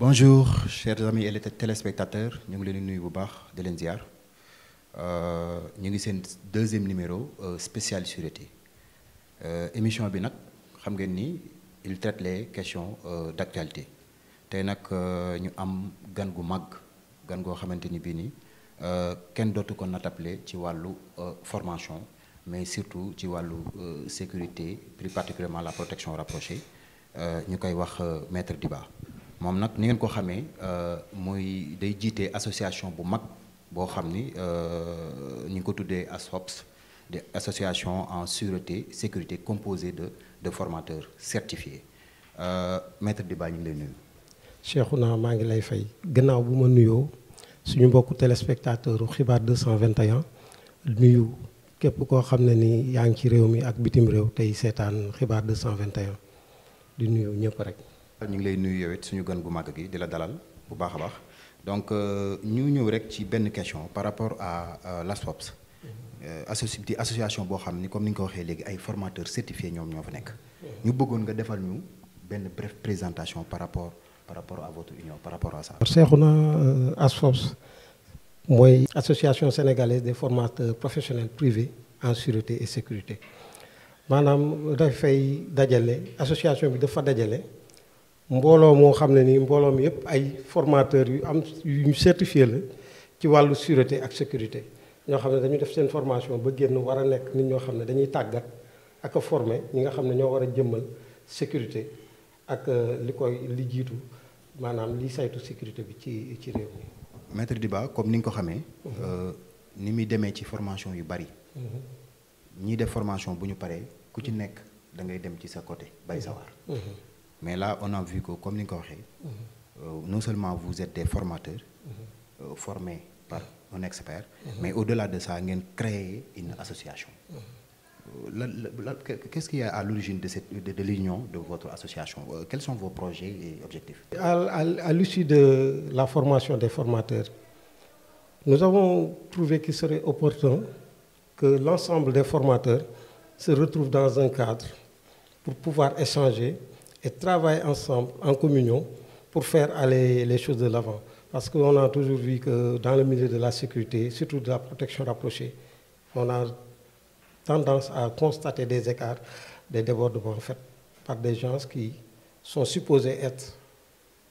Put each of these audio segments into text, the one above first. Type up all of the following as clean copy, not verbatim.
Bonjour chers amis et téléspectateurs ñu ngi leen di nuyu bu baax di leen ziar ñu ngi seen deuxième numéro spécial sûreté émission bi nag xam ngeen ni il traite les questions d'actualité tey nag ñu am gan gu mag gan goo xamante ni bii nii kenn dootu ko natable ci wàllu formation mais surtout ci wàllu sécurité plus particulièrement la protection rapprochée ñu koy wax maître Diba moom nag ni ngeen ko xamee mooy day jiite association bu mag boo xam ni ñu ngi ko tuddee ASFOPS de association en sûreté sécurité composée de formateurs certifiés maître Diba ñu ngi lay nuyu. Cheikhouna maa ngi lay fay gannaaw bu ma nuyoo suñu mbokku téléspectateur xibaar 221 nuyu képp koo xam ne ni yaa ngi ci réew mi ak bitim réew tey seetaan xibaar 221 di nuyu ñëpp rek. ñu ngi lay nuyu yow it suñu gan gu màgg gi di la dalal bu baax a baax donc ñu ñëw rek ci benn question par rapport à l'ASFOPS association boo xam ni comme ni nga ko waxee léegi ay formateurs certifiés ñoom ñoo fa nekk. ñu bëggoon nga defal ñu benn bref présentation par rapport à votre union par rapport à ça. Cheikhouna ASFOPS mooy association sénégalaise des formateurs professionnels privés en sûreté et sécurité maanaam dafay dajale association bi dafa dajale. mbooloo moo xam ne ni mbooloo mi yëpp ay formateurs yu ñu certifié la ci wàllu sûreté ak sécurité ñoo xam ne dañu def seen formation ba génn war a nekk nit ñoo xam ne dañuy tàggat ak a formé ñi nga xam ne ñoo war a jëmmal sécurité ak li jiitu maanaam li saytu sécurité bi ci réew mi. Maître Diba comme ni nga ko xamee. ni muy demee ci formation yu bari. ñiy def formation bu ñu paree ku ci nekk da ngay dem ci sa côté bay sawar. Mais là, on a vu que, comme nous l'avons dit, non seulement vous êtes des formateurs formés par un expert, mais au-delà de ça, vous avez créé une association. Qu'est-ce qui est à l'origine de l'union de votre association? Quels sont vos projets et objectifs? À l'issue de la formation des formateurs, nous avons trouvé qu'il serait opportun que l'ensemble des formateurs se retrouvent dans un cadre pour pouvoir échanger et travailler ensemble, en communion, pour faire aller les choses de l'avant. Parce qu'on a toujours vu que dans le milieu de la sécurité, surtout de la protection rapprochée, on a tendance à constater des écarts, des débordements faits par des gens qui sont supposés être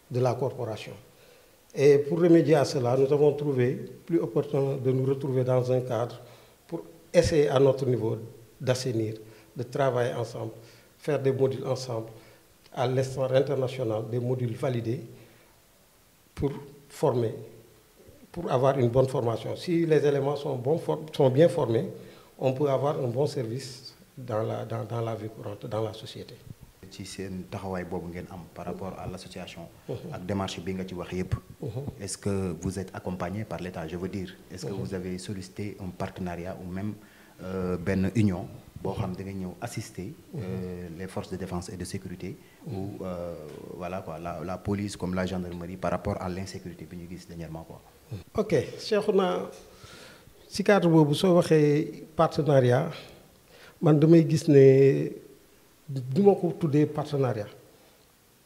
de la corporation. Et pour remédier à cela, nous avons trouvé plus opportun de nous retrouver dans un cadre pour essayer à notre niveau d'assainir, de travailler ensemble, faire des modules ensemble, à l'espoir international, des modules validés pour former, pour avoir une bonne formation. Si les éléments sont bien formés, on peut avoir un bon service dans la vie courante, dans la société. ci seen taxawaay boobu ngeen am par rapport à l'association ak démarche bi nga ci wax yépp est-ce que vous êtes accompagné par l'État, je veux dire est-ce que vous avez sollicité un partenariat ou même benn union boo xam da nga ñëw assister les forces de défense et de sécurité ou voilà quoi la police comme la gendarmerie par rapport à l'insécurité bi ñu gis dernièrement quoi. Ok Cheikhouna ci cadre boobu soo waxee partenariat man damay gis ne du ma ko tuddee partenariat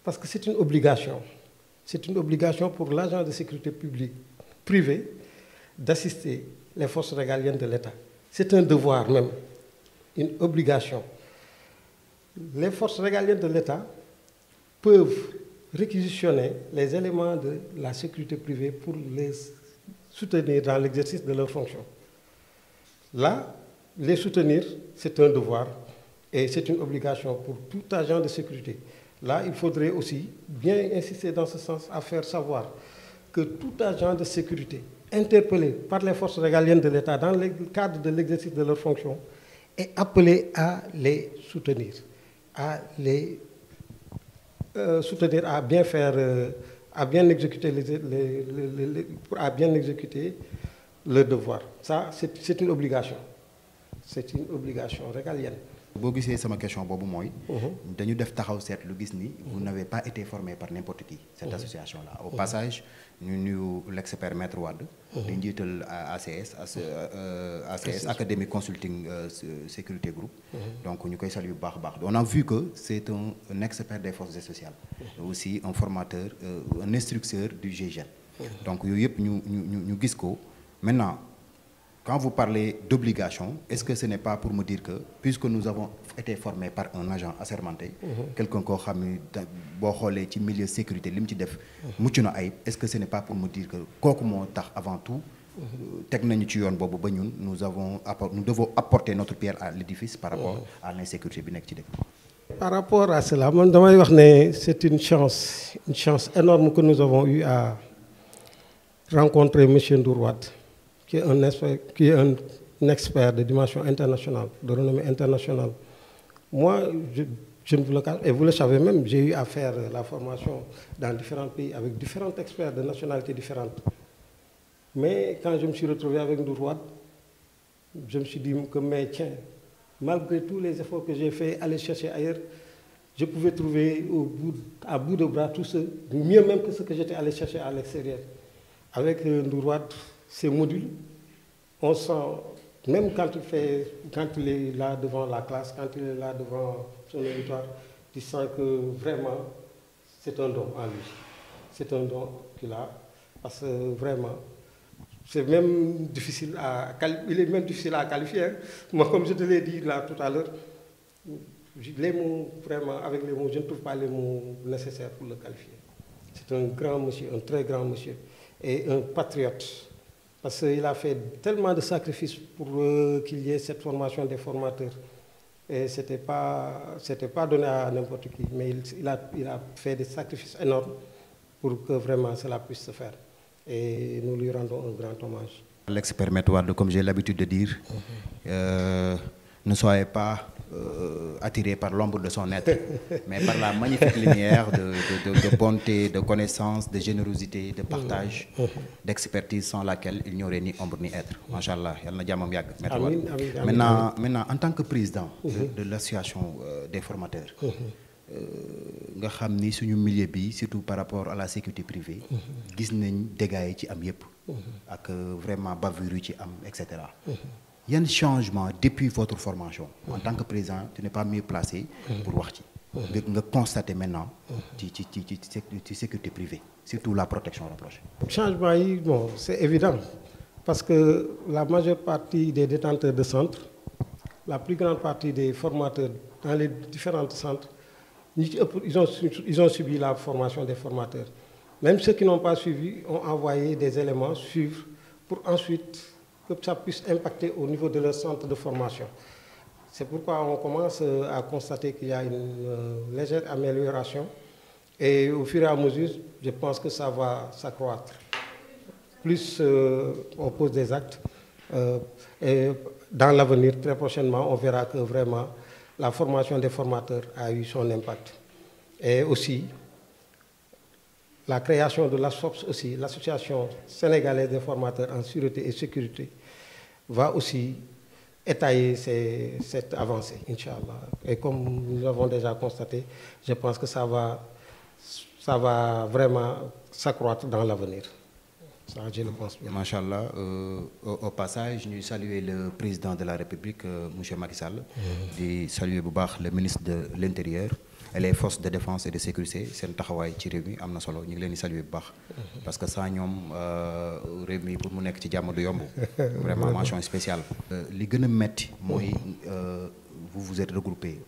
parce que c'est une obligation pour l'agent de sécurité publique privé d'assister les forces régaliennes de l'État. C'est un devoir même, une obligation. Les forces régaliennes de l'État peuvent réquisitionner les éléments de la sécurité privée pour les soutenir dans l'exercice de leurs fonctions. Là, les soutenir, c'est un devoir et c'est une obligation pour tout agent de sécurité. Là, il faudrait aussi bien insister dans ce sens à faire savoir que tout agent de sécurité interpellé par les forces régaliennes de l'État dans le cadre de l'exercice de leurs fonctions est appelé à les soutenir, à bien faire, à bien exécuter à bien exécuter le devoir. Ça, c'est une obligation. C'est une obligation régalienne. boo gisee sama question boobu mooy. dañu def taxaw seet lu gis ni. vous n'avez pas été formé par n'importe qui. cette association là au passage ñu nuyu l'expert Maître Wade. di njiital ACS Academy Consulting Sécurité Group. donc ñu koy saluer bu baax a baax on a vu que c'est un expert des forces spéciales. aussi un formateur un instructeur du GIGN. donc yooyu yëpp ñu gis ko maintenant. Quand vous parlez d'obligation, est-ce que ce n'est pas pour me dire que, puisque nous avons été formés par un agent assermenté, quelqu'un koo xam ni boo xoolee ci milieu sécurité li mu ci def mucc na ayib, est-ce que ce n'est pas pour me dire que kooku moo tax avant tout teg nañu ci yoon boobu ba ñun nous devons apporter notre pierre à l'édifice par rapport à l'insécurité bi nekk ci dëkk. Par rapport à cela, man damay wax ne c'est une chance énorme que nous avons eu à rencontrer monsieur Ndour Wade. Qui est un expert de dimension internationale, de renommée internationale. Moi, je ne vous le cache, et vous le savez même, j'ai eu à faire la formation dans différents pays avec différents experts de nationalités différentes. Mais quand je me suis retrouvé avec Ndour Wade, je me suis dit que, mais tiens, malgré tous les efforts que j'ai fait, aller chercher ailleurs, je pouvais trouver à bout de bras tout ce, mieux même que ce que j'étais allé chercher à l'extérieur. Avec Ndour Wade, ces modules, on sent, même quand il est là devant la classe, quand il est là devant son auditoire, tu sens que vraiment, c'est un don en lui. C'est un don qu'il a, parce que vraiment, c'est même difficile il est même difficile à qualifier. Hein. Moi, comme je te l'ai dit là tout à l'heure, les mots, vraiment, avec les mots, je ne trouve pas les mots nécessaires pour le qualifier. C'est un grand monsieur, un très grand monsieur, et un patriote. Parce qu'il a fait tellement de sacrifices pour qu'il y ait cette formation des formateurs. Et ce n'était pas donné à n'importe qui, mais il a fait des sacrifices énormes pour que vraiment cela puisse se faire. Et nous lui rendons un grand hommage. L'expert Maître Wade, comme j'ai l'habitude de dire, ne soyez pas attiré par l'ombre de son être, mais par la magnifique lumière de bonté, de connaissance, de générosité, de partage, d'expertise sans laquelle il n'y aurait ni ombre ni être. Machallah, yal na jàmmam yàgg. Maître Wade. Maintenant, en tant que président de l'association des formateurs, nga xam ni suñu milieu bi surtout par rapport à la sécurité privée, gis nañ dégâts yi ci am yépp, ak vraiment bavure yi ci am, etc. Il y a un changement depuis votre formation. En tant que président, tu n'es pas mieux placé pour voir ci. Nga constater maintenant ci sécurité privée, surtout la protection rapprochée. Changement yi, bon, c'est évident parce que la majeure partie des détenteurs de centres, la plus grande partie des formateurs dans les différents centres, ils ont subi la formation des formateurs. Même ceux qui n'ont pas suivi ont envoyé des éléments suivre pour ensuite que ça puisse impacter au niveau de leur centre de formation. C'est pourquoi on commence à constater qu'il y a une légère amélioration et au fur et à mesure, je pense que ça va s'accroître. Plus on pose des actes et dans l'avenir, très prochainement, on verra que vraiment la formation des formateurs a eu son impact. Et aussi, la création de l'ASFOPS aussi, l'Association sénégalaise des formateurs en sûreté et sécurité, va aussi étayer cette avancée, Inch'Allah. Et comme nous l'avons déjà constaté, je pense que ça va vraiment s'accroître dans l'avenir. Ça, je le pense bien. Machallah, au passage, nous saluons le président de la République, M. Macky Sall, de saluer le ministre de l'Intérieur et les forces de défense et de sécurité. C'est un taxawaay ci réew mi am na solo ñu ngi leen di saluer bu baax. parce que saa ñoom réew mi pour mu nekk ci jàmm du yomb. vraiment mention spéciale. li gën a metti mooy vous vous êtes regroupés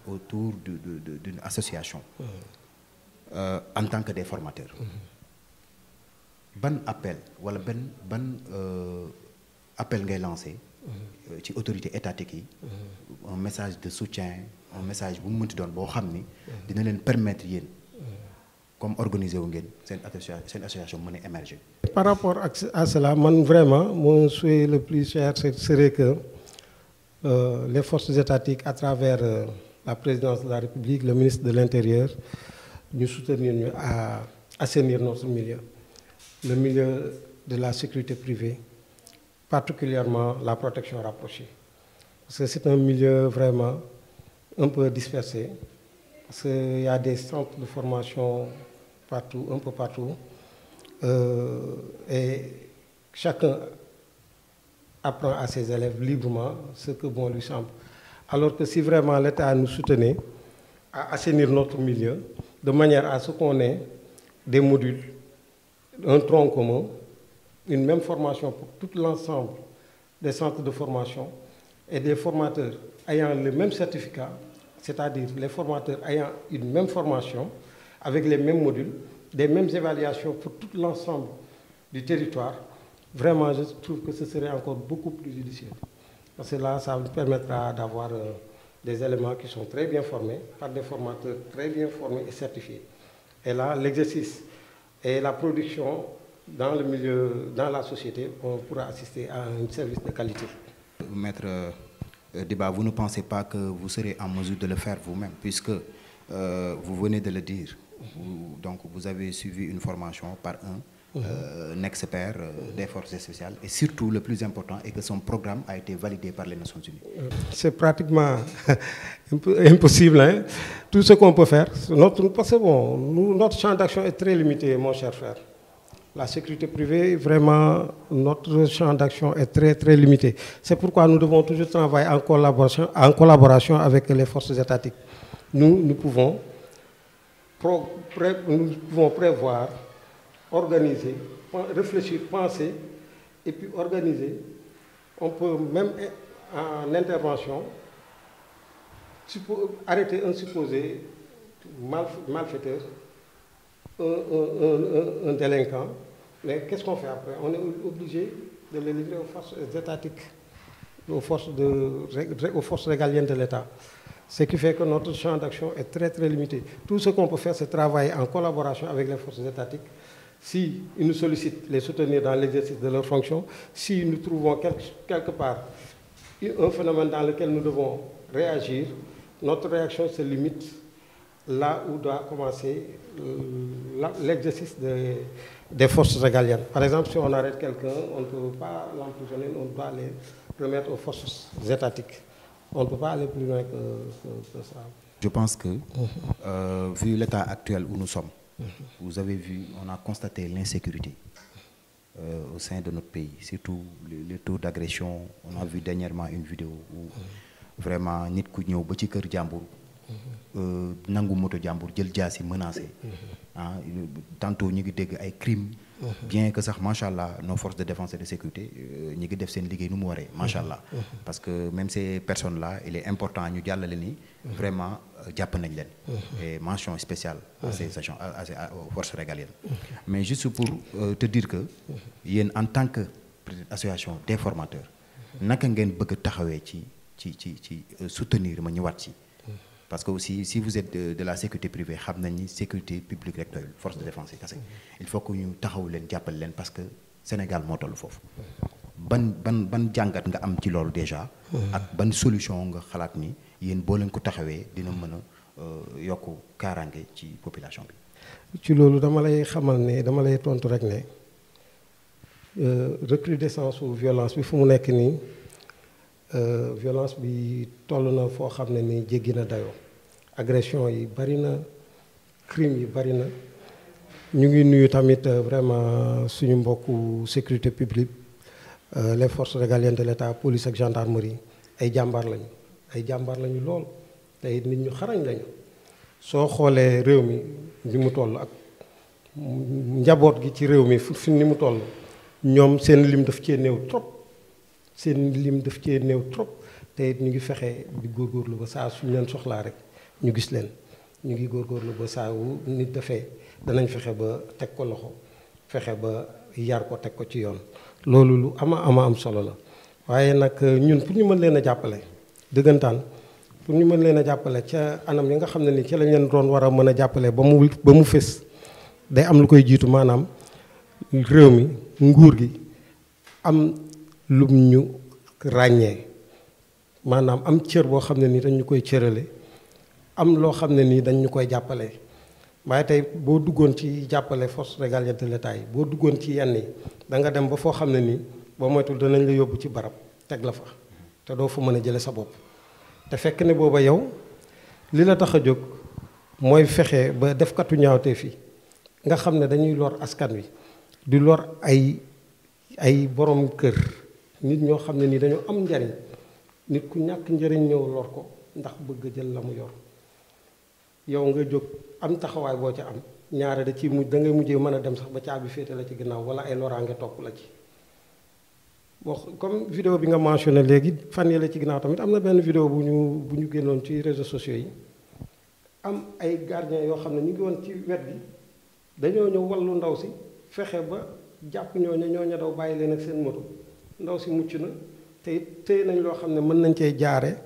autour d'une association. En tant que des formateurs. Ban appel wala ban appel ngay lancé ci autorité étatique yi un message de soutien un message bu mu mënti doon boo xam ni dina leen permettre yéen comme organiser wu ngeen seen association mën a émerger. Par rapport à cela man vraiment mon souhait le plus cher serait que les forces étatiques à travers la présidence de la République le ministre de l'Intérieur ñu soutenir ñu à assainir notre milieu. Le milieu de la sécurité privée, particulièrement la protection rapprochée. Parce que c'est un milieu vraiment un peu dispersés, parce qu'il y a des centres de formation partout, un peu partout, et chacun apprend à ses élèves librement ce que bon lui semble. Alors que si vraiment l'État nous soutenait à assainir notre milieu, de manière à ce qu'on ait des modules, un tronc commun, une même formation pour tout l'ensemble des centres de formation et des formateurs ayant le même certificat, c'est-à-dire les formateurs ayant une même formation, avec les mêmes modules, des mêmes évaluations pour tout l'ensemble du territoire, vraiment je trouve que ce serait encore beaucoup plus judicieux. Parce que là, ça nous permettra d'avoir des éléments qui sont très bien formés, par des formateurs très bien formés et certifiés. Et là, l'exercice et la production dans le milieu, dans la société, on pourra assister à un service de qualité. Maître Diba, vous ne pensez pas que vous serez en mesure de le faire vous-même, puisque vous venez de le dire, donc vous avez suivi une formation par un expert des forces spéciales, et surtout le plus important est que son programme a été validé par les Nations Unies. C'est pratiquement impossible, hein? Tout ce qu'on peut faire, parce que bon, notre champ d'action est très limité, mon cher frère. La sécurité privée, vraiment, notre champ d'action est très très limité. C'est pourquoi nous devons toujours travailler en collaboration avec les forces étatiques. Nous pouvons prévoir, organiser, réfléchir, penser, et puis organiser. On peut même en intervention arrêter un supposé malfaiteur, un délinquant. Mais qu'est-ce qu'on fait après? On est obligé de le livrer aux forces étatiques, aux forces régaliennes de l'État. Ce qui fait que notre champ d'action est très très limité. Tout ce qu'on peut faire, c'est travailler en collaboration avec les forces étatiques. Si ils nous sollicitent, les soutenir dans l'exercice de leurs fonctions, si nous trouvons quelque part un phénomène dans lequel nous devons réagir, notre réaction se limite là où doit commencer l'exercice des forces régaliennes. Par exemple, si on arrête quelqu'un, on ne peut pas l'emprisonner, on doit les remettre aux forces étatiques. On ne peut pas aller plus loin que ça. Je pense que, vu l'état actuel où nous sommes, vous avez vu, on a constaté l'insécurité au sein de notre pays, surtout le taux d'agression. On a vu dernièrement une vidéo où vraiment nit ku ñëw ba ci kër jàmbur nangu moto jàmbur jël jaasi menacé. Tantôt ñu ngi dégg ay crimes, bien que sax machallah nos forces de défense et de sécurité ñi ngi def seen liggéey nu mu waree machallah, parce que même ces personnes là il est important ñu jàllale ni vraiment jàpp nañ leen, et mention spéciale à ces agents, aux forces régaliennes. Mais juste pour te dire que yéen en tant que association des formateurs naka ngeen bëgg taxawee ci soutenir ma ñëwaat ci, parce que aussi si vous êtes de la sécurité privée xam nañ ni sécurité publique rek doyul, force de défense yi kese, il faut que ñu taxaw leen jàppale leen, parce que Sénégal moo toll foofu. ban jàngat nga am ci loolu déjà, ak ban solution nga xalaat ni yéen boo leen ko taxawee dina mën a yokk kaaraange ci population bi. ci loolu dama lay xamal ne dama lay tontu rek ne recrudescence ou violence bi fu mu nekk nii violence bi toll na foo xam ne nii jéggi na dayoo, agression yi bari na, crime yi bari na. ñu ngi nuyu tamit vraiment suñu mbokku sécurité publique, les forces régaliennes de l'État, police ak gendarmerie, ay jàmbaar lañu lool, tey nit ñu xarañ lañu. soo xoolee réew mi ni mu toll ak njaboot gi ci réew mi fi ni mu toll, ñoom seen lim daf cee néew trop, te ñu ngi fexe di góorgóorlu ba saa suñu leen soxlaa rek ñu gis leen, ñu ngi góorgóorlu ba saa wu nit dafee danañ fexe ba teg ko loxo, fexe ba yar ko teg ko ci yoon. loolu lu ama am solo la. waaye nag ñun pour ñu mën leen a jàppale dëggantaan, pour ñu mën leen a jàppale ca anam yi nga xam ne ni ci lañ leen doon war a mën a jàppale ba mu fés, day am lu koy jiitu, maanaam réew mi nguur gi am lum ñu ràññee, maanaam am cër boo xam ne ni dañ ñu koy cërale, am loo xam ne nii dañ ñu koy jàppale. waaye tey boo duggoon ci jàppale force régalienne de l'État yi, boo duggoon ci yenn yi da nga dem ba foo xam ne nii boo moytul danañ la yóbbu ci barab teg la fa te doo fa mën a jële sa bopp. te fekk ne booba yow li la tax a jóg mooy fexe ba defkatu ñaawte fi nga xam ne dañuy lor askan wi di lor ay borom kër nit ñoo xam ne nii dañoo am njariñ nit ku ñàkk njariñ ñëw lor ko ndax bëgg jël la mu yor yow nga jóg am taxawaay boo ca am ñaare da ci mujj da ngay mujjee mën a dem sax ba caabi féete la ci ginnaaw wala ay loraange topp la ci. bon comme vidéo bi nga mentionné léegi fan yële ci ginnaaw tamit am na benn vidéo bu ñu génnoon ci réseaux sociaux yi am ay gardien yoo xam ne ñu ngi woon ci wet gi dañoo ñëw wallu ndaw si fexe ba jàpp ñooñu daw bàyyi leen ak seen moto ndaw si mucc na te it téye nañ loo xam ne mën nañ cee jaare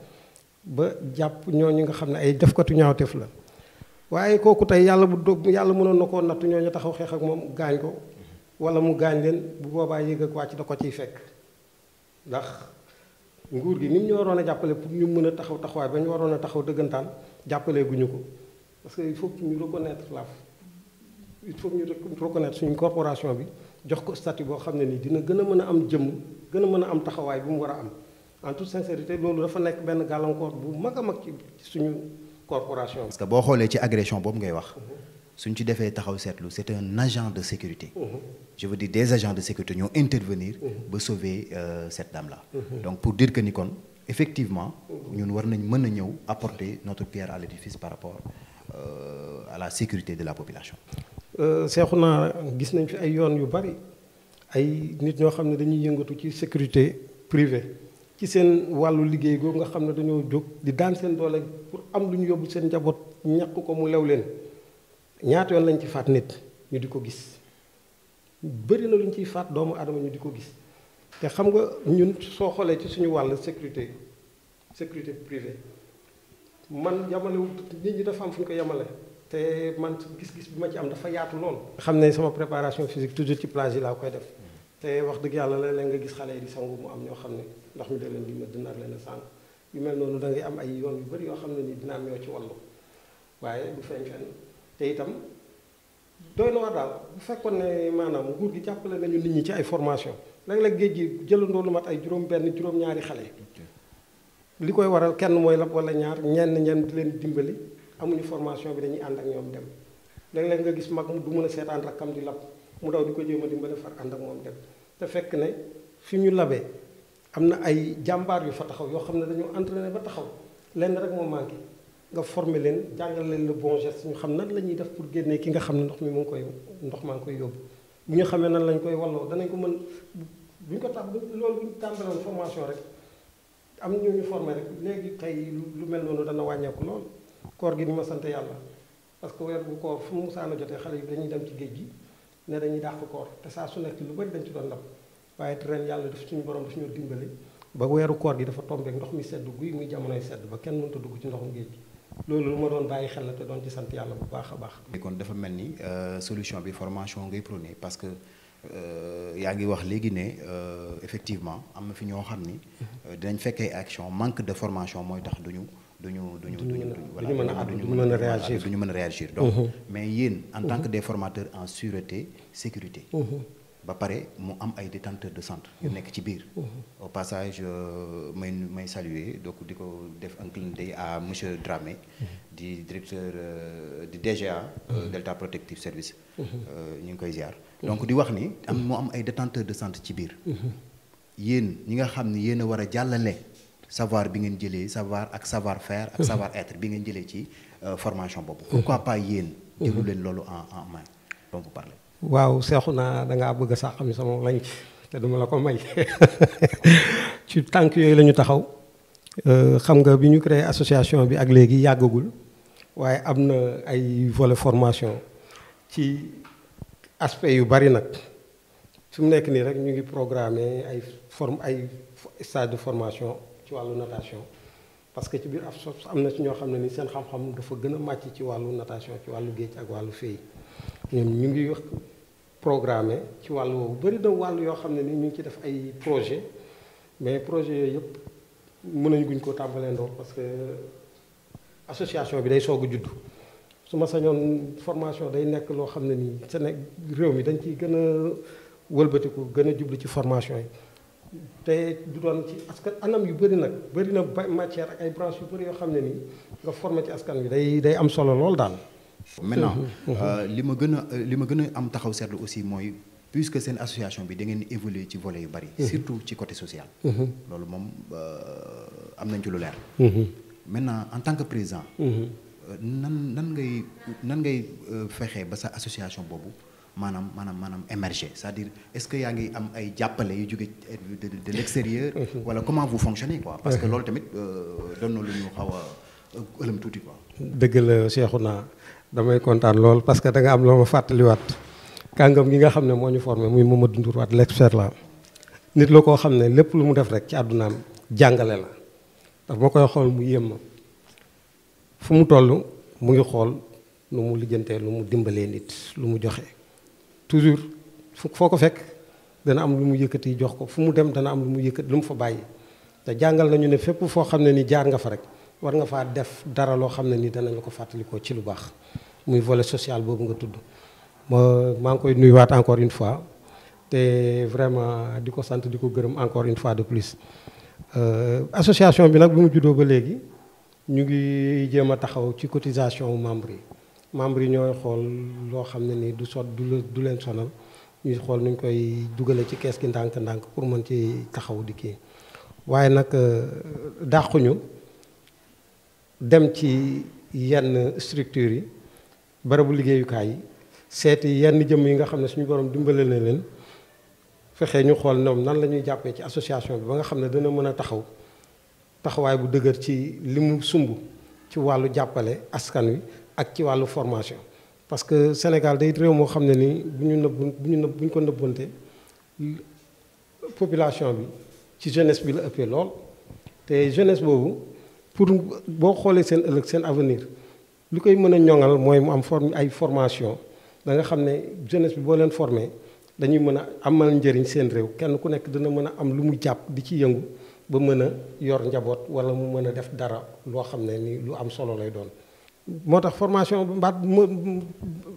ba jàpp ñooñu nga xam ne ay defkatu ñaawteef la waaye kooku tey yàlla mënoon na koo nattu ñooñu taxaw xeex ak moom gaañ ko wala mu gaañ leen bu boobaa yéeg ak wàcc da ko ciy fekk ndax nguur gi ni ñu waroon a jàppale pour ñu mën a taxaw taxawaay ba ñu waroon a taxaw dëggantaan jàppalee guñu ko parce que il faut que ñu reconnaître il faut que ñu reconnaître suñu corporation bi jox ko statut boo xam ne nii dina gën a mën a am jëmm gën a mën a am taxawaay bi mu war a am en toute sincérité loolu dafa nekk benn gàllankoor bu mag a mag ci suñu corporation bi. parce que boo xoolee ci agression boobu ngay wax suñ ci defee taxaw seetlu c'est un agent de sécurité. Je veux dire des agents de sécurité ñoo intervenir ba sauver cette dame là. Donc pour dire que ni kon effectivement ñun war nañ mën a ñëw apporter notre pierre à l'édifice par rapport à la sécurité de la population. Seexuna gis nañ fi ay yoon yu bari ay nit ñoo xam ne dañuy yëngatu ci sécurité privée ci seen wàllu liggéey googu nga xam ne dañoo jóg di daan seen doole pour am lu ñu yóbbu seen njaboot ñàkk ko mu lew leen ñaata yoon lañ ci faat nit ñu di ko gis bëri na lu ñu ciy faat doomu aadama ñu di ko gis te xam nga ñun soo xoolee ci suñu wàll sécurité privée man yamalewu nit ñi dafa am fu ñu ko yamale te man gis-gis bi ma ci am dafa yaatu lool. xam ne sama préparation physique toujours ci plage yi laa koy def te wax dëgg yàlla léeg-léeg nga gis xale yi di sangu mu am ñoo xam ne ndox mi da leen di ma dinaar leen a sànq yu mel noonu da ngay am ay yoon yu bëri yoo xam ne ni dina am ñoo ci wàllu waaye du feeñ fenn te itam doy na war daal bu fekkoon ne maanaam nguur gi jàppale nañu nit ñi ci ay formation léeg-léeg géej gi jëlandoo lu mat ay juróom-ñaari xale li koy waral kenn mooy lab wala ñaar ñenn di leen dimbali amuñu formation bi dañuy ànd ak ñoom dem léeg-léeg nga gis mag du mën a seetaan rakkam di lab mu daw di ko jéem a dimbali far ànd ak moom dem te fekk ne fi ñu labee am na ay jàmbaar yu fa taxaw yoo xam ne dañoo entraîné ba taxaw lenn rek moo manqué nga former leen jàngal leen le bon geste ñu xam nan la ñuy def pour génnee ki nga xam ne ndox maa ngi koy yóbbu bu ñu xamee nan lañ koy walloo danañ ko mën bu ñu ko tax loolu bu ñu tàmbaloon formation rek am ñu formé rek léegi tey lu mel noonu dana wàññeeku lool koor gi ni ma sant yàlla parce que weer bu koor fu mu musaana jotee xale yi dañuy dem ci géej gi ne dañuy dàq koor te saa su nekk lu bari dañ ci doon lab waaye ren yàlla daf suñu borom daf ñu dimbali ba weeru koor gi dafa tombeek ndox mi sedd guy muy jamonoy sedd ba kenn mënut a dugg ci ndoxum géej gi loolu lu ma doon bàyyi xel la te doon ci sant yàlla bu baax a baax. kon dafa mel ni solution bi formation ngay prôné parce que yaa ngi wax léegi ne effectivement am na fi ñoo xam ni dinañ fekkee action manque de formation mooy tax duñu mën a réagir donc mais yéen en tant que des formateurs en sûreté sécurité ba pare mu am ay détenteurs de centre yu nekk ci biir au passage may saluer donc di ko def un clin d'œil à monsieur Dramé di directeur di DGA Delta Protective Service ñu ngi koy ziar donc di wax ni mu am ay détenteurs de centre ci biir yéen ñi nga xam ni yéen a war a jàllale savoir bi ngeen jëlee savoir ak savoir faire ak savoir être bi ngeen jëlee ci formation boobu pourquoi pas yéen jëlu leen loolu en main donc vous parlez waaw seexu naa dangaa bëgg sax xam sama lañ te duma la ko may ci tànk yooyu la ñu taxaw xam nga bi ñu créé association bi ak léegi yàggagul waaye am na ay volet formation ci aspect yu bari nag fi mu nekk nii rek ñu ngi programmer ay stage de formation ci wàllu natation parce que ci biir am na ci ñoo xam ne ni seen xam-xam dafa gën a màcc ci wàllu natation ci wàllu géej ak wàllu féey ñun ñu ngi wax programme ci wàllu woowu bëri na wàllu yoo xam ne ni ñu ngi ci def ay projet mais projet yooyu yëpp mënuñ guñ ko tàmbalee ndoor parce que association bi day soog a juddu su ma sañoon formation day nekk loo xam ne nii Sénégal réew mi dañ ciy gën a wëlbatiku gën a jublu ci formation yi te du doon ci askan anam yu bëri nag bëri na matière ak ay branches yu bëri yoo xam ne nii nga formé ci askan wi day am solo lool daal. maintenant li ma gën a am taxaw seetlu aussi mooy puisque seen association bi da ngeen évoluer ci volet yu bëri. surtout ci côté social. loolu moom am nañ ci lu leer. maintenant en tant que président. nan ngay fexe ba sa association boobu maanaam émerger c'est-à-dire est-ce que yaa ngi am ay jàppale yu jóge de l'extérieur. wala comment vous fonctionnez quoi. parce que loolu tamit doon na lu ñu xaw a ëlëm tuuti quoi. dëgg la Cheikhouna damay kontaan lool parce que da nga am loo ma fàttaliwaat kàngam gi nga xam ne moo ñu formé muy Mamadou Ndour Wade l'expert la nit la koo xam ne lépp lu mu def rek ci àddunaam jàngale la daf ma koy xool mu yéem ma fu mu toll mu ngi xool lu mu lijjantee lu mu dimbalee nit lu mu joxe toujours foo ko fekk dana am lu mu yëkkati jox ko fu mu dem dana am lu mu yëkkati lu mu fa bàyyi te jàngal nañu ne fépp foo xam ne ni jaar nga fa rek war nga faa def dara loo xam ne ni danañ la ko fàttalikoo ci lu baax muy volet social boobu nga tudd maa ngi koy nuyuwaat encore une fois te vraiment di ko sant di ko gërëm encore une fois de plus association bi nag bu mu juddoo ba léegi ñu ngi jéem a taxaw ci cotisation membres yi ñooy xool loo xam ne ni du leen sonal ñuy xool nuñ koy dugale ci kees gi ndànk-ndànk pour mën ci taxaw di kii waaye nag dàquñu dem ci yenn structures yi barabu liggéeyukaay yi seeti yenn jëmm yi nga xam ne suñu borom dimbale na leen fexe ñu xool ñoom nan la ñuy jàppee ci association bi ba nga xam ne dana mën a taxawaay bu dëgër ci li mu sumb ci wàllu jàppale askan wi ak ci wàllu formation parce que Sénégal day réew moo xam ne ni bu ñu ko nëbbante population bi ci jeunesse bi la ëppee lool te jeunesse boobu pour boo xoolee seen ëllëg seen avenir lu koy mën a ñoŋal mooy mu am ay formation da nga xam ne jeunesse bi boo leen formé dañuy mën a amal njëriñ seen réew kenn ku nekk dina mën a am lu mu jàpp di ci yëngu ba mën a yor njaboot wala mu mën a def dara loo xam ne ni lu am solo lay doon. moo tax formation mbaat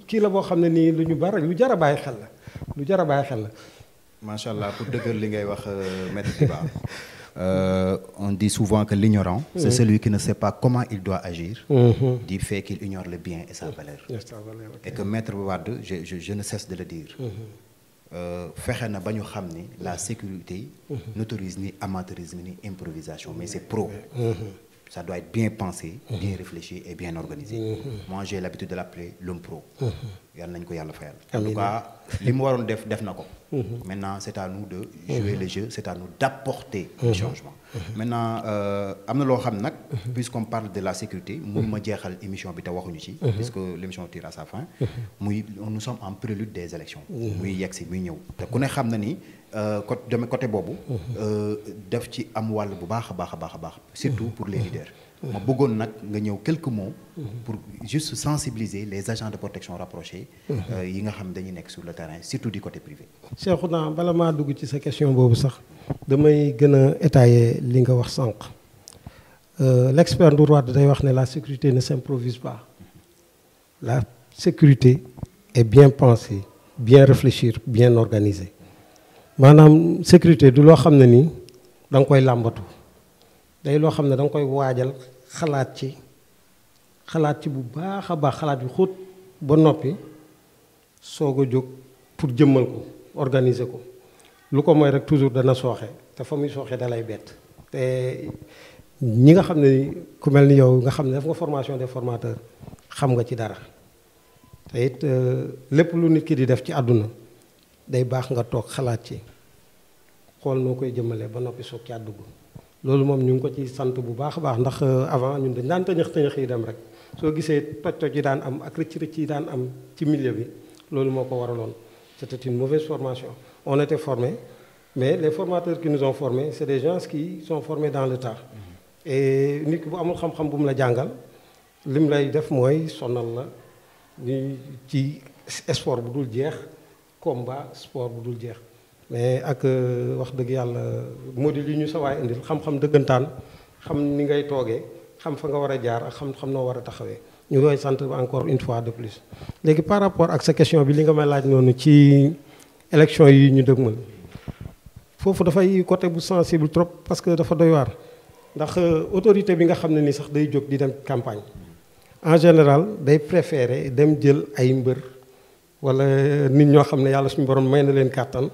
kii la boo xam ne nii lu jar a bàyyi xel la. macha allah pour dëgër li ngay wax maître Diba on dit souvent que l'ignorant c'est celui qui ne sait pas comment il doit agir du fait qu'il ignore le bien et sa valeur. Et que maître Wade je ne cesse de le dire. fexe na ba ñu xam ni la sécurité n'autorise ni amateurisme ni improvisation mais c'est pro. Ça doit être bien pensé, bien réfléchi et bien organisé. Moi j'ai l'habitude de l'appeler l'homme pro. Yàlla nañ ko yàlla fayal. En tout cas li mu waroon def na ko. Maintenant c'est à nous de jouer le jeu, c'est à nous d'apporter le changement. Maintenant am na loo xam nag puisqu'on parle de la sécurité mun ma jeexal émission bi te waxuñu ci puisque l'émission tire à sa fin nous sommes en prélude des élections muy yegsi muy ñëw te ku ne xam na ni côté boobu def ci am wàll bu baax a baax surtout pour les leaders ma bëggoon nag nga ñëw quelques mots pour juste sensibiliser les agents de protection rapprochés yi nga xam dañuy nekk sur le terrain surtout du côté privé. Cheikhouna bala maa dugg ci sa question boobu sax damay gën a étayer li nga wax sànq l'expert Ndour Wade day wax ne la sécurité ne s'improvise pas la sécurité est bien pensée bien réfléchir bien organisée maanaam sécurité du loo xam ne nii da nga koy làmbatu day loo xam ne da nga koy waajal xalaat ci bu baax a baax xalaat yu xóot ba noppi soog a jóg pour jëmmal ko organiser ko lu ko mooy rek toujours dana sooxe te fa muy sooxe da lay bett te ñi nga xam ne ku mel ni yow nga xam ne def nga formation des formateurs xam nga ci dara te it lépp lu nit ki di def ci àdduna day baax nga toog xalaat ci xool noo koy jëmmalee ba noppi soog caa dugg loolu moom ñu ngi ko ci sant bu baax a baax ndax avant ñun dañ daan tëñëx yi dem rek soo gisee toj-toj yi daan am ak rëcc yi daan am ci milieu bi loolu moo ko waraloon c'était une mauvaise formation on était formés mais les formateurs qui nous ont formés c'est des gens qui sont formés dans le tas et nit ki bu amul xam-xam bu mu la jàngal lim lay def mooy sonal la ñu ci sport bu dul jeex combat sport bu dul jeex mais ak wax dëgg yàlla module yi ñu sawaay indil xam-xam dëggantaan xam ni ngay toogee xam fa nga war a jaar ak xam noo war a taxawee ñu koy sant encore une fois de plus. léegi par rapport ak sa question bi li nga may laaj noonu ci élection yi ñu dëgmal foofu dafay côté bu sensible trop parce que dafa doy waar ndax autorité bi nga xam ne ni sax day jóg di dem campagne en général day préférer dem jël ay mbër wala nit ñoo xam ne yàlla suñu borom may na leen kàttan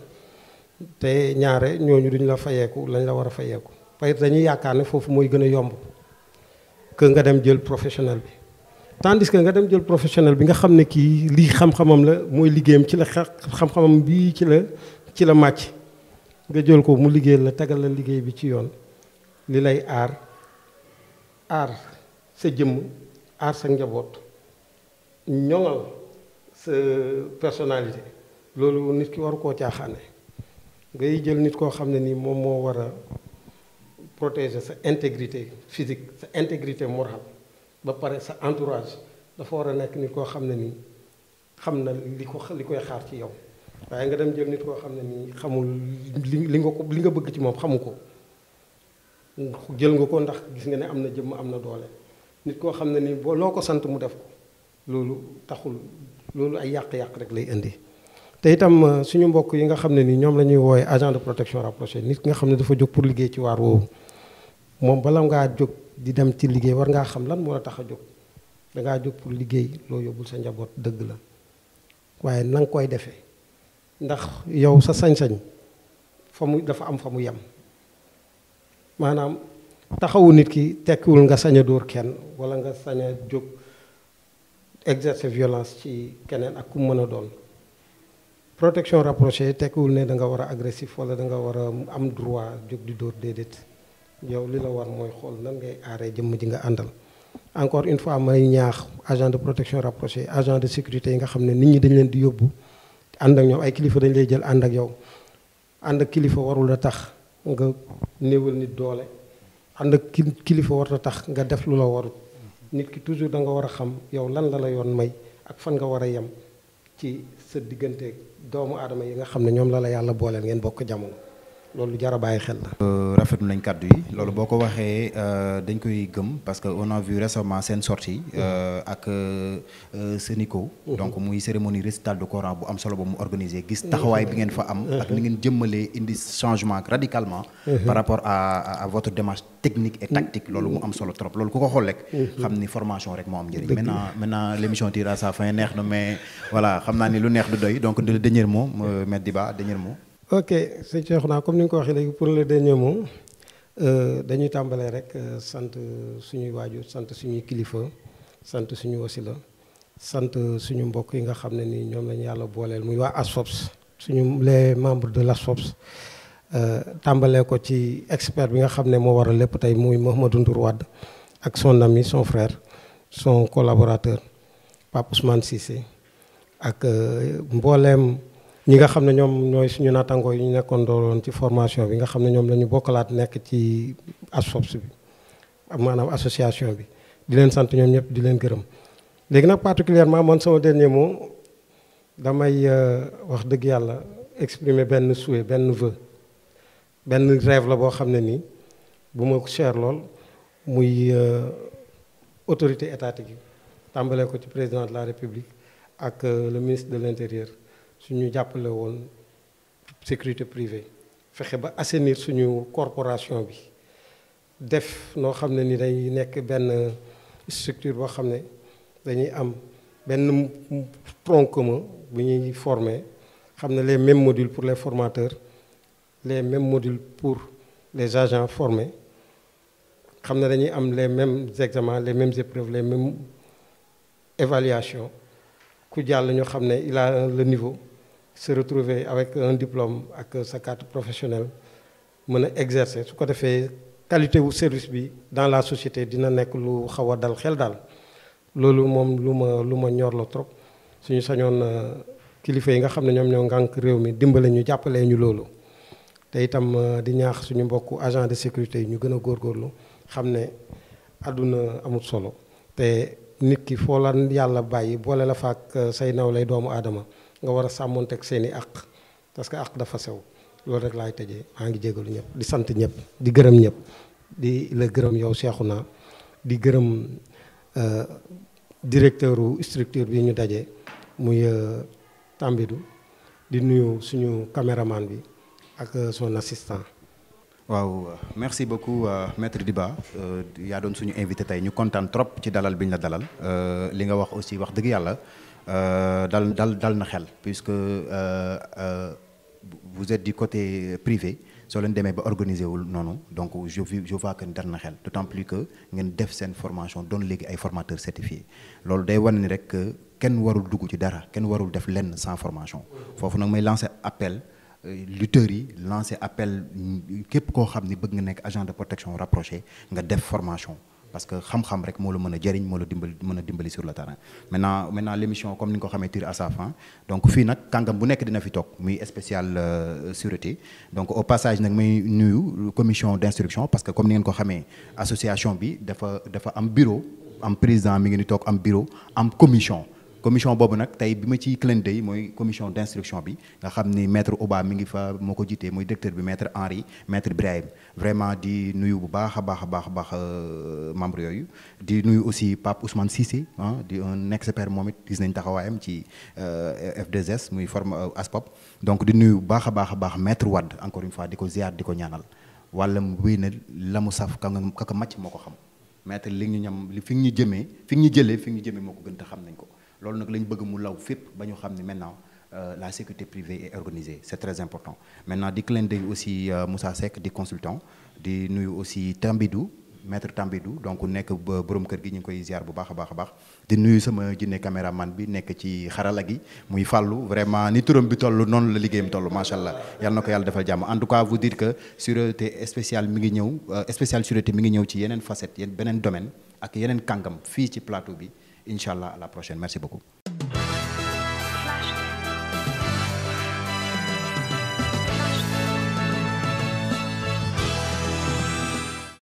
te ñaare ñooñu duñ la fayeeku lañ la war a fayeeku parce que dañuy yaakaar ne foofu mooy gën a yomb que nga dem jël professionnel bi tandis que nga dem jël professionnel bi nga xam ne kii lii xam-xamam la mooy liggéeyam ci la xam-xamam bii ci la màcc nga jël ko mu liggéeyal la tegal la liggéey bi ci yoon li lay aar sa jëmm aar sa njaboot ñoŋal sa personnalité loolu nit ki waru koo caaxaane ngay jël nit koo xam ne nii moom moo war a protéger sa intégrité physique sa intégrité morale ba pare sa entourage dafa war a nekk nit koo xam ne nii xam na li koy xaar ci yow waaye nga dem jël nit koo xam ne nii xamul li nga bëgg ci moom xamu ko jël nga ko ndax gis nga ne am na jëmm am na doole nit koo xam ne nii boo loo ko sant mu def ko loolu taxul loolu ay yàq-yàq rek lay indi te itam suñu mbokk yi nga xam ne nii ñoom la ñuy woowe agent de protection rapproché nit ki nga xam ne dafa jóg pour liggéey ci waar woowu moom bala ngaa jóg di dem ci liggéey war ngaa xam lan moo la tax a jóg dangaa jóg pour liggéey loo yóbbul sa njaboot dëgg la waaye na nga koy defee ndax yow sa sañ-sañ dafa am fa mu yem maanaam taxawu nit ki tekkiwul nga sañ a dóor kenn wala nga sañ a jóg exercer violence ci keneen ak ku mën a doon protection rapprochée tekkiwul ne da nga war a agressif wala da nga war a am droit jóg di dóor déedéet yow li la war mooy xool nan ngay aaree jëmm ji nga àndal encore une fois may ñaax agent de protection rapprochée agent de sécurité yi nga xam ne nit ñi dañ leen di yóbbu ànd ak ñoom ay kilifa dañ lay jël ànd ak yow ànd ak kilifa warul a tax nga néewal nit doole ànd ak kilifa warul a tax nga def lu la warul nit ki toujours da nga war a xam yow lan la yoon may ak fan nga war a yem ci sa diggante doomu aadama yi nga xam ne ñoom la yàlla booleel ngeen bokk jamono loolu jar a bàyyi xel la. rafetlu nañ kàddu yi loolu boo ko waxee dañ koy gëm parce que on a vu récemment seen sortie ak Sénico. donc muy cérémonie récital de Coran bu am solo ba mu organisé gis taxawaay bi ngeen fa am. ak ni ngeen jëmmalee indi changement radicalement. par rapport à votre démarche technique et tactique loolu mu am solo trop loolu ku ko xool rek. xam ni formation rek moo am njëriñ. maintenant l'émission tire à sa fin neex na mais voilà xam naa ni lu neex du doy donc le dernier mot Maître Diba dernier mot. ok sëñ Cheikhouna comme ni nga ko waxee léegi pour le dernier mot dañuy tàmbalee rek sant suñuy waajur sant suñuy kilifa sant suñu wasila sant suñu mbokk yi nga xam ne ni ñoom lañu yàlla booleel muy waa ASFOPS suñu les membres de l'ASFOPS tàmbalee ko ci expert bi nga xam ne moo waral lépp tey muy Mouhamadou Ndour Wade ak son ami son frère son collaborateur Pape Ousmane Cissé ak mbooleem ñi nga xam ne ñoom ñooy suñu naatangoo yi ñu nekkoon dooloon ci formation bi nga xam ne ñoom la ñu bokkalaat nekk ci ASFOPS bi maanaam association bi di leen sant ñoom ñëpp di leen gërëm léegi nag particulièrement man sama dernier mot damay wax dëgg yàlla exprimer benn souhait benn vœu benn rêve la boo xam ne nii bu ma cher lool muy autorité étatique yi tàmbalee ko ci président de la République ak le ministre de l'Intérieur suñu jàppale woon sécurité privée fexe ba assainir suñu corporation bi def noo xam ne ni day nekk benn structure boo xam ne dañuy am benn tronc commun bu ñuy former xam ne les mêmes modules pour les formateurs les mêmes modules pour les agents formés xam ne dañuy am les mêmes examens les mêmes épreuves les mêmes évaluations ku jàll ñu xam ne il a le niveau se retrouver avec un diplôme ak sa carte professionnelle mën a exercer su ko defee qualité wu service bi dans la société dina nekk lu xaw a dal xel daal loolu moom lu ma ñor la trop suñu sañoon kilifa yi nga xam ne ñoom ñoo ngànk réew mi dimbale ñu jàppalee ñu loolu te itam di ñaax suñu mbokku agent de sécurité yi ñu gën a góorgóorlu xam ne àdduna amul solo te nit ki foo la yàlla bàyyi boole la faak say naw lay doomu aadama nga war a sàmmonteeg seeni àq parce que àq dafa sew loolu rek laay tëjee maa ngi jégalu ñëpp di sant ñëpp di gërëm ñëpp di la gërëm yow Cheikhouna di gërëm directeur u structure bi ñu daje muy Tambidou di nuyu suñu caméraman bi ak son assistant. waaw merci beaucoup maître Diba yaa doon suñu invité tey ñu kontaan trop ci dalal bi ñu la dalal li nga wax aussi wax dëgg yàlla dal na xel puisque vous êtes du côté privé soo leen demee ba organiser wul noonu donc je vois que dal na xel d'autant plus que ngeen def seen formation doon léegi ay formateurs certifiés loolu day wane ni rek que kenn warul dugg ci dara kenn warul def lenn sans formation foofu nag may lancer appel lutteurs yi lancer appel képp koo xam ni bëgg nga nekk agent de protection rapproché nga def formation parce que xam-xam rek moo la mën a jëriñ moo la mën a dimbali sur le terrain maintenant l'émission comme ni nga ko xamee tire à sa fin donc fii nag kàngam bu nekk dina fi toog muy spécial sûreté donc au passage nag may nuyu commission d'instruction parce que comme ni ngeen ko xamee association bi dafa am bureau am président mi ngi ni toog am bureau am commission boobu nag tey bi ma ciy clin d'œil mooy commission d'instruction bi nga xam ni maître Oba mi ngi fa moo ko jiitee mooy directeur bi maître Henri maître Ibrahim vraiment di nuyu bu baax a baax membre yooyu di nuyu aussi Pape Ousmane Cissé di un expert moom it gis nañ taxawaayam ci F2S muy forme ASPOP donc di nuyu bu baax a baax maître Wade encore une fois di ko ziar di ko ñaanal wàllam wéy na la mu saf kaka màcc moo ko xam maître li ñu ñam fi ñu jëmee fi ñu jëmee moo ko gën te xam nañ ko loolu nag lañ bëgg mu law fépp ba ñu xam ne maintenant la sécurité privée est organisée c'est très important maintenant di clin d'œil aussi Moussa Seck di consultant di nuyu aussi Tambidou maître Tambidou donc nekk borom kër gi ñu ngi koy ziar bu baax a baax di nuyu sama jinne caméraman bi nekk ci xarala gi muy fàllu vraiment ni turam bi toll noonu la liggéeyam toll macha allah yal na ko yàlla defal jàmm en tout cas vous dire que sûreté spéciale mi ngi ñëw spéciale sûreté mi ngi ñëw ci yeneen facette beneen domaine ak yeneen kàngam fii ci plateau bi incha allah à la prochaine merci beaucoup